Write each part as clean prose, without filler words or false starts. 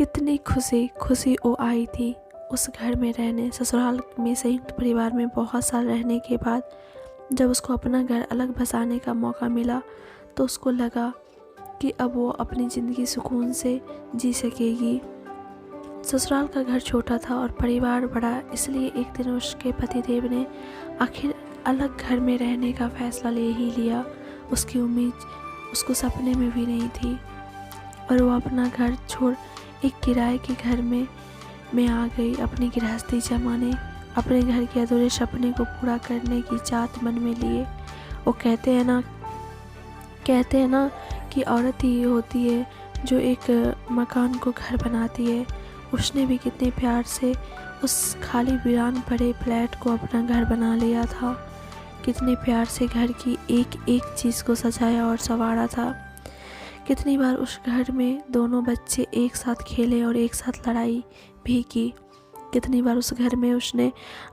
कितनी खुशी खुशी वो आई थी उस घर में रहने। ससुराल में संयुक्त परिवार में बहुत साल रहने के बाद जब उसको अपना घर अलग बसाने का मौका मिला तो उसको लगा कि अब वो अपनी ज़िंदगी सुकून से जी सकेगी। ससुराल का घर छोटा था और परिवार बड़ा, इसलिए एक दिन उसके पतिदेव ने आखिर अलग घर में रहने का फैसला ले ही लिया। उसकी उम्मीद उसको सपने में भी नहीं थी और वो अपना घर छोड़ एक किराए के घर में आ गई, अपनी गृहस्थी जमाने, अपने घर के अधूरे सपने को पूरा करने की चाहत मन में लिए। वो कहते हैं ना कि औरत ही होती है जो एक मकान को घर बनाती है। उसने भी कितने प्यार से उस खाली वीरान पड़े फ्लैट को अपना घर बना लिया था। कितने प्यार से घर की एक एक चीज़ को सजाया और संवारा था। कितनी बार उस घर में दोनों बच्चे एक साथ खेले और एक साथ लड़ाई भी की। कितनी बार उस घर में उसने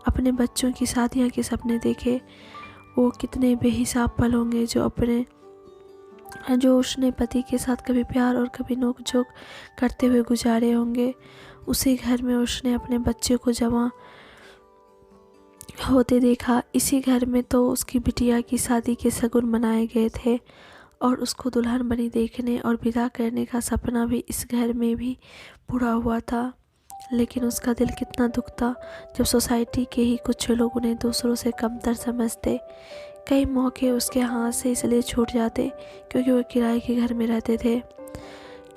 अपने बच्चों की शादियां के सपने देखे। वो कितने बेहिसाब पल होंगे जो उसने पति के साथ कभी प्यार और कभी नोक-झोंक करते हुए गुजारे होंगे। उसी घर में उसने अपने बच्चे को जवां होते देखा। इसी घर में तो उसकी बिटिया की शादी के शगुन मनाए गए थे और उसको दुल्हन बनी देखने और विदा करने का सपना भी इस घर में भी पूरा हुआ था। लेकिन उसका दिल कितना दुखता जब सोसाइटी के ही कुछ लोग उन्हें दूसरों से कमतर समझते। कई मौके उसके हाथ से इसलिए छूट जाते क्योंकि वो किराए के घर में रहते थे।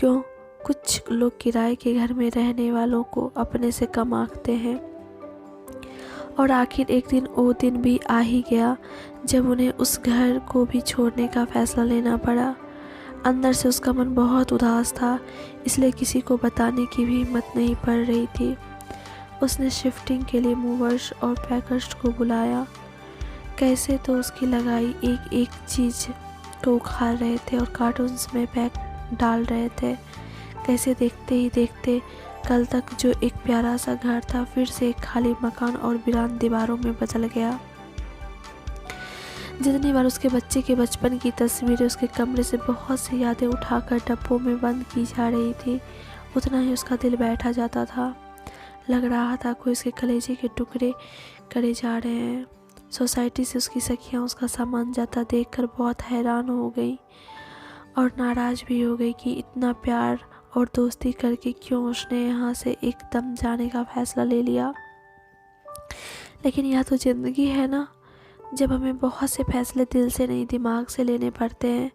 कुछ लोग किराए के घर में रहने वालों को अपने से कम आंकते हैं। और आखिर एक दिन वो दिन भी आ ही गया जब उन्हें उस घर को भी छोड़ने का फैसला लेना पड़ा। अंदर से उसका मन बहुत उदास था, इसलिए किसी को बताने की भी हिम्मत नहीं पड़ रही थी। उसने शिफ्टिंग के लिए मूवर्स और पैकर्स को बुलाया। कैसे तो उसकी लगाई एक एक चीज़ को उखाड़ रहे थे और कार्टून्स में पैक डाल रहे थे। कैसे देखते ही देखते कल तक जो एक प्यारा सा घर था फिर से एक खाली मकान और वीरान दीवारों में बदल गया। जितनी बार उसके बच्चे के बचपन की तस्वीरें उसके कमरे से बहुत सी यादें उठाकर डब्बों में बंद की जा रही थी, उतना ही उसका दिल बैठा जाता था। लग रहा था कोई उसके कलेजे के टुकड़े करे जा रहे हैं। सोसाइटी से उसकी सखियाँ उसका सामान जाता देखकर बहुत हैरान हो गई और नाराज़ भी हो गई कि इतना प्यार और दोस्ती करके क्यों उसने यहाँ से एकदम जाने का फैसला ले लिया। लेकिन यह तो ज़िंदगी है ना, जब हमें बहुत से फैसले दिल से नहीं दिमाग से लेने पड़ते हैं,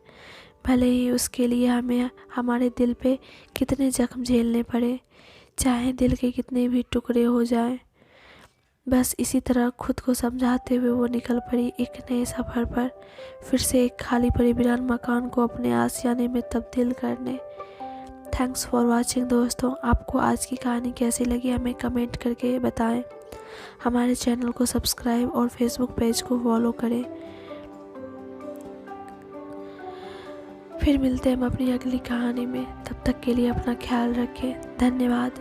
भले ही उसके लिए हमें हमारे दिल पे कितने जख्म झेलने पड़े, चाहे दिल के कितने भी टुकड़े हो जाएं। बस इसी तरह खुद को समझाते हुए वो निकल पड़ी एक नए सफ़र पर, फिर से एक खाली पड़ी वीरान मकान को अपने आशियाने में तब्दील करने। थैंक्स फॉर वॉचिंग दोस्तों। आपको आज की कहानी कैसी लगी हमें कमेंट करके बताएं। हमारे चैनल को सब्सक्राइब और फेसबुक पेज को फॉलो करें। फिर मिलते हैं हम अपनी अगली कहानी में, तब तक के लिए अपना ख्याल रखें। धन्यवाद।